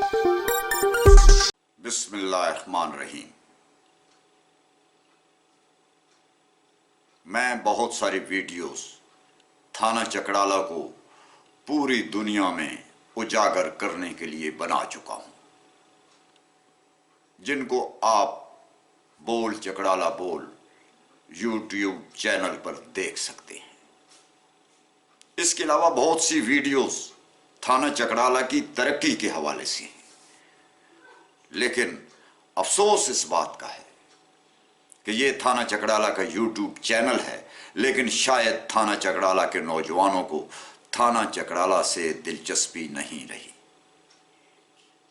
بسم اللہ الرحمن الرحیم۔ میں بہت ساری ویڈیوز تھانہ چکڑالہ کو پوری دنیا میں اجاگر کرنے کے لیے بنا چکا ہوں، جن کو آپ بول چکڑالہ بول یوٹیوب چینل پر دیکھ سکتے ہیں۔ اس کے علاوہ بہت سی ویڈیوز تھانہ چکڑالہ کی ترقی کے حوالے سے ہیں، لیکن افسوس اس بات کا ہے کہ یہ تھانہ چکڑالہ کا یوٹیوب چینل ہے، لیکن شاید تھانہ چکڑالہ کے نوجوانوں کو تھانہ چکڑالہ سے دلچسپی نہیں رہی،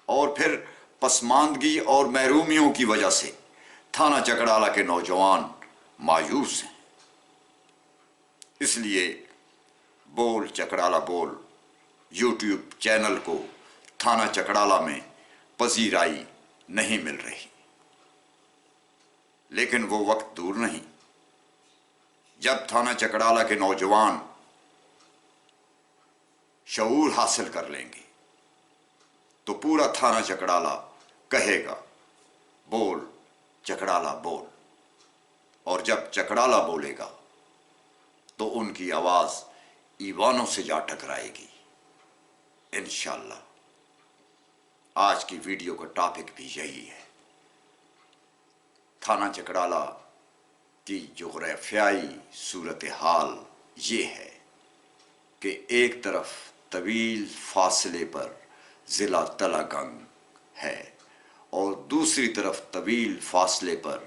اور پھر پسماندگی اور محرومیوں کی وجہ سے تھانہ چکڑالہ کے نوجوان مایوس ہیں۔ اس لیے بول چکڑالہ بول یوٹیوب چینل کو تھانہ چکڑالہ میں پذیرائی نہیں مل رہی، لیکن وہ وقت دور نہیں جب تھانہ چکڑالہ کے نوجوان شعور حاصل کر لیں گے تو پورا تھانہ چکڑالہ کہے گا بول چکڑالہ بول، اور جب چکڑالہ بولے گا تو ان کی آواز ایوانوں سے جا ٹکرائے گی انشاءاللہ۔ آج کی ویڈیو کا ٹاپک بھی یہی ہے۔ تھانہ چکڑالہ کی جغرافیائی صورتحال یہ ہے کہ ایک طرف طویل فاصلے پر ضلع تلہ گنگ ہے اور دوسری طرف طویل فاصلے پر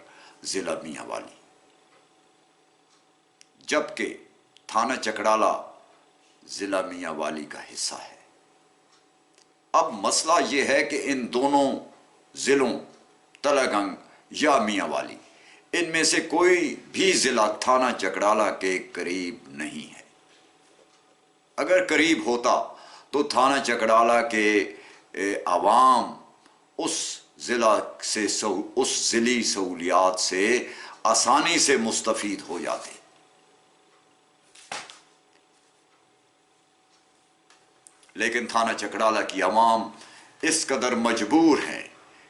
ضلع میاں والی، جبکہ تھانہ چکڑالہ ضلع میاں والی کا حصہ ہے۔ اب مسئلہ یہ ہے کہ ان دونوں ضلعوں تلہ گنگ یا میاں والی، ان میں سے کوئی بھی ضلع تھانہ چکڑالہ کے قریب نہیں ہے۔ اگر قریب ہوتا تو تھانہ چکڑالہ کے عوام اس ضلعی سہولیات سے آسانی سے مستفید ہو جاتے، لیکن تھانہ چکڑالہ کی عوام اس قدر مجبور ہے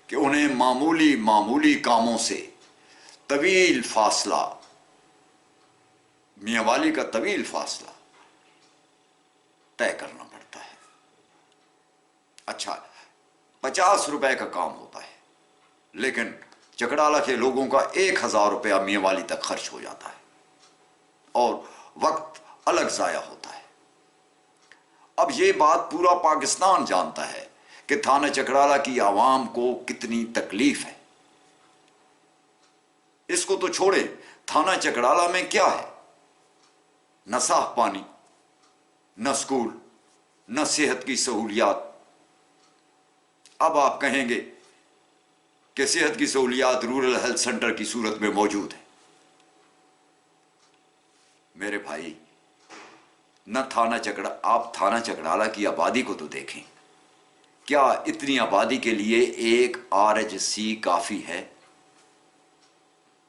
کہ انہیں معمولی کاموں سے طویل فاصلہ، میاں والی کا طویل فاصلہ طے کرنا پڑتا ہے۔ اچھا، 50 روپے کا کام ہوتا ہے، لیکن چکڑالہ کے لوگوں کا 1000 روپیہ میاں والی تک خرچ ہو جاتا ہے اور وقت الگ ضائع ہوتا ہے۔ اب یہ بات پورا پاکستان جانتا ہے کہ تھانہ چکڑالہ کی عوام کو کتنی تکلیف ہے۔ اس کو تو چھوڑیں، تھانہ چکڑالہ میں کیا ہے؟ نہ صاف پانی، نہ اسکول، نہ صحت کی سہولیات۔ اب آپ کہیں گے کہ صحت کی سہولیات رورل ہیلتھ سینٹر کی صورت میں موجود ہے۔ میرے بھائی، آپ تھانہ چکڑالہ کی آبادی کو تو دیکھیں، کیا اتنی آبادی کے لیے ایک RHC کافی ہے؟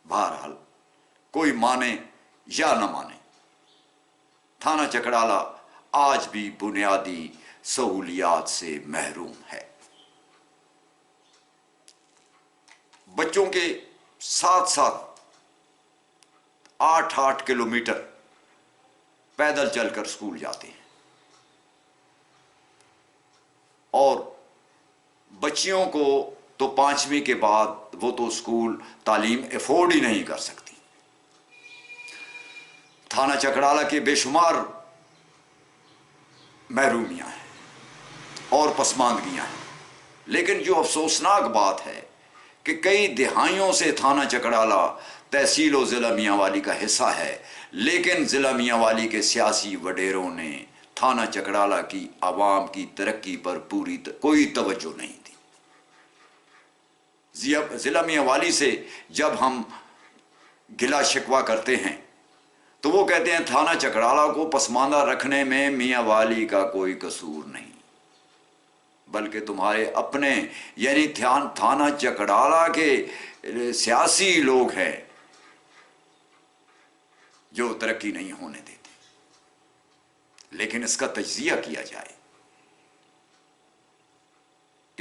بہرحال کوئی مانے یا نہ مانے، تھانہ چکڑالہ آج بھی بنیادی سہولیات سے محروم ہے۔ بچوں کے ساتھ ساتھ 8 کلومیٹر پیدل چل کر اسکول جاتے ہیں، اور بچیوں کو تو 5ویں کے بعد وہ تو اسکول تعلیم افورڈ ہی نہیں کر سکتی۔ تھانہ چکڑالہ کے بے شمار محرومیاں ہیں اور پسماندگیاں ہیں، لیکن جو افسوسناک بات ہے کہ کئی دہائیوں سے تھانہ چکڑالہ تحصیل و ضلع میاں والی کا حصہ ہے، لیکن ضلع میاں والی کے سیاسی وڈیروں نے تھانہ چکڑالہ کی عوام کی ترقی پر کوئی توجہ نہیں دی۔ ضلع میاں والی سے جب ہم گلہ شکوہ کرتے ہیں تو وہ کہتے ہیں تھانہ چکڑالہ کو پسماندہ رکھنے میں میاں والی کا کوئی قصور نہیں، بلکہ تمہارے اپنے یعنی تھانہ چکڑالہ کے سیاسی لوگ ہیں جو ترقی نہیں ہونے دیتے۔ لیکن اس کا تجزیہ کیا جائے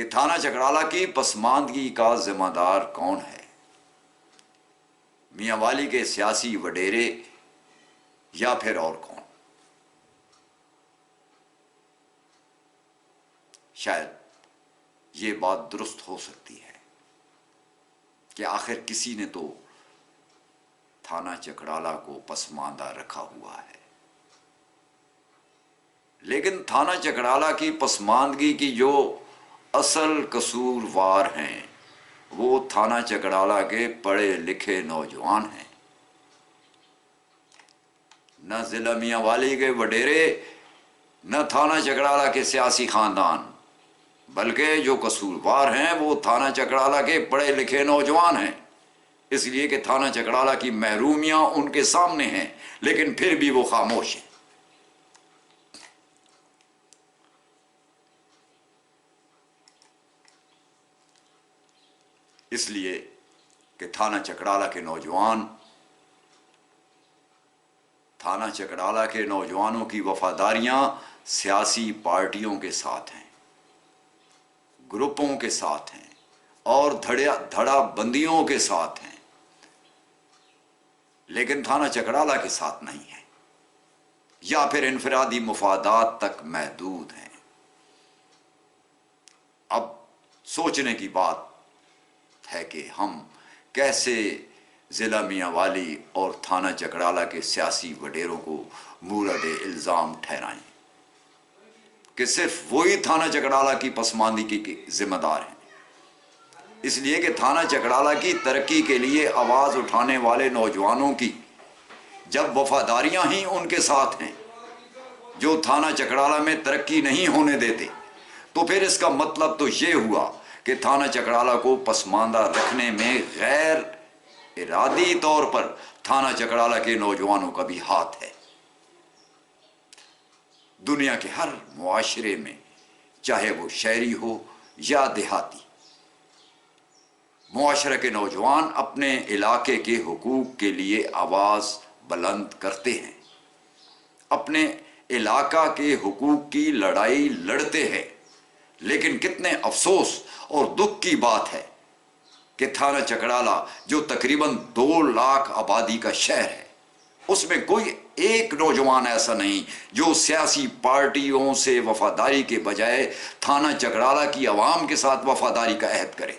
کہ تھانہ چکڑالہ کی پسماندگی کا ذمہ دار کون ہے؟ میاں والی کے سیاسی وڈیرے یا پھر اور کون؟ شاید یہ بات درست ہو سکتی ہے کہ آخر کسی نے تو تھانہ چکڑالہ کو پسماندہ رکھا ہوا ہے، لیکن تھانہ چکڑالہ کی پسماندگی کی جو اصل قصوروار ہیں وہ تھانہ چکڑالہ کے پڑھے لکھے نوجوان ہیں، نہ ضلع میاں والی کے وڈیرے، نہ تھانہ چکڑالہ کے سیاسی خاندان، بلکہ جو قصوروار ہیں وہ تھانہ چکڑالہ کے پڑھے لکھے نوجوان ہیں، اس لیے کہ تھانہ چکڑالہ کی محرومیاں ان کے سامنے ہیں، لیکن پھر بھی وہ خاموش ہیں۔ اس لیے کہ تھانہ چکڑالہ کے نوجوان، تھانہ چکڑالہ کے نوجوانوں کی وفاداریاں سیاسی پارٹیوں کے ساتھ ہیں، گروپوں کے ساتھ ہیں اور دھڑا بندیوں کے ساتھ ہیں، لیکن تھانہ چکڑالہ کے ساتھ نہیں ہیں، یا پھر انفرادی مفادات تک محدود ہیں۔ اب سوچنے کی بات ہے کہ ہم کیسے ضلع میاں والی اور تھانہ چکڑالہ کے سیاسی وڈیروں کو مورد الزام ٹھہرائیں کہ صرف وہی تھانہ چکڑالہ کی پسماندگی کے ذمہ دار ہیں، اس لیے کہ تھانہ چکڑالہ کی ترقی کے لیے آواز اٹھانے والے نوجوانوں کی جب وفاداریاں ہی ان کے ساتھ ہیں جو تھانہ چکڑالہ میں ترقی نہیں ہونے دیتے، تو پھر اس کا مطلب تو یہ ہوا کہ تھانہ چکڑالہ کو پسماندہ رکھنے میں غیر ارادی طور پر تھانہ چکڑالہ کے نوجوانوں کا بھی ہاتھ ہے۔ دنیا کے ہر معاشرے میں، چاہے وہ شہری ہو یا دیہاتی، معاشرے کے نوجوان اپنے علاقے کے حقوق کے لیے آواز بلند کرتے ہیں، اپنے علاقہ کے حقوق کی لڑائی لڑتے ہیں، لیکن کتنے افسوس اور دکھ کی بات ہے کہ تھانہ چکڑالہ جو تقریباً 2 لاکھ آبادی کا شہر ہے، اس میں کوئی ایک نوجوان ایسا نہیں جو سیاسی پارٹیوں سے وفاداری کے بجائے تھانہ چکڑالہ کی عوام کے ساتھ وفاداری کا عہد کرے،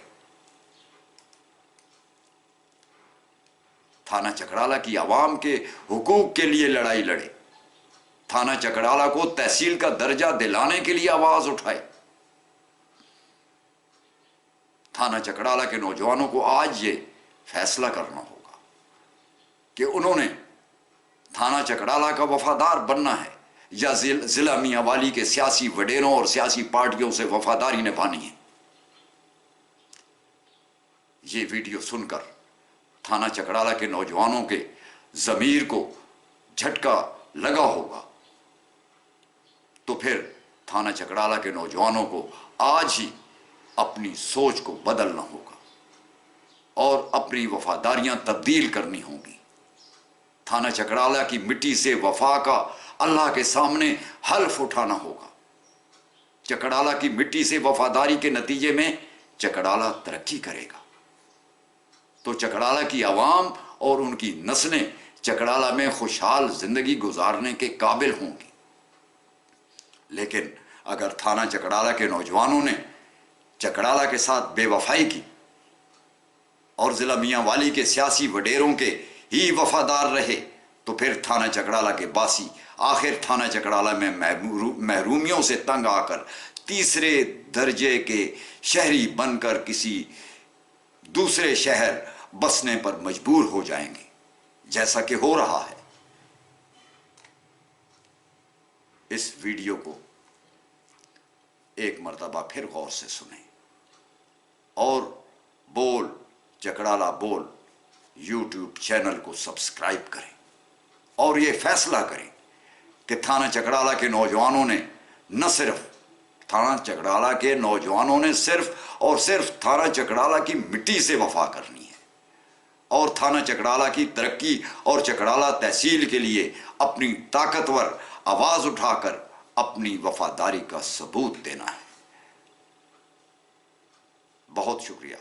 تھانہ چکڑالہ کی عوام کے حقوق کے لیے لڑائی لڑے، تھانہ چکڑالہ کو تحصیل کا درجہ دلانے کے لیے آواز اٹھائے۔ تھانہ چکڑالہ کے نوجوانوں کو آج یہ فیصلہ کرنا ہوگا کہ انہوں نے تھانہ چکڑالہ کا وفادار بننا ہے یا ضلع میاں والی کے سیاسی وڈیروں اور سیاسی پارٹیوں سے وفاداری نبھانی ہے۔ یہ ویڈیو سن کر تھانہ چکڑالہ کے نوجوانوں کے ضمیر کو جھٹکا لگا ہوگا، تو پھر تھانہ چکڑالہ کے نوجوانوں کو آج ہی اپنی سوچ کو بدلنا ہوگا اور اپنی وفاداریاں تبدیل کرنی ہوں گی۔ تھانہ چکڑالہ کی مٹی سے وفا کا اللہ کے سامنے حلف اٹھانا ہوگا۔ چکڑالہ کی مٹی سے وفاداری کے نتیجے میں چکڑالہ ترقی کرے گا، تو چکڑالہ کی عوام اور ان کی نسلیں چکڑالہ میں خوشحال زندگی گزارنے کے قابل ہوں گی۔ لیکن اگر تھانہ چکڑالہ کے نوجوانوں نے چکڑالہ کے ساتھ بے وفائی کی اور ضلع میاں والی کے سیاسی وڈیروں کے ہی وفادار رہے، تو پھر تھانہ چکڑالہ کے باسی آخر تھانہ چکڑالہ میں محرومیوں سے تنگ آ کر تیسرے درجے کے شہری بن کر کسی دوسرے شہر بسنے پر مجبور ہو جائیں گے، جیسا کہ ہو رہا ہے۔ اس ویڈیو کو ایک مرتبہ پھر غور سے سنیں اور بول چکڑالہ بول یوٹیوب چینل کو سبسکرائب کریں اور یہ فیصلہ کریں کہ تھانہ چکڑالہ کے نوجوانوں نے صرف اور صرف تھانہ چکڑالہ کی مٹی سے وفا کرنی ہے اور تھانہ چکڑالہ کی ترقی اور چکڑالہ تحصیل کے لیے اپنی طاقتور آواز اٹھا کر اپنی وفاداری کا ثبوت دینا ہے۔ بہت شکریہ.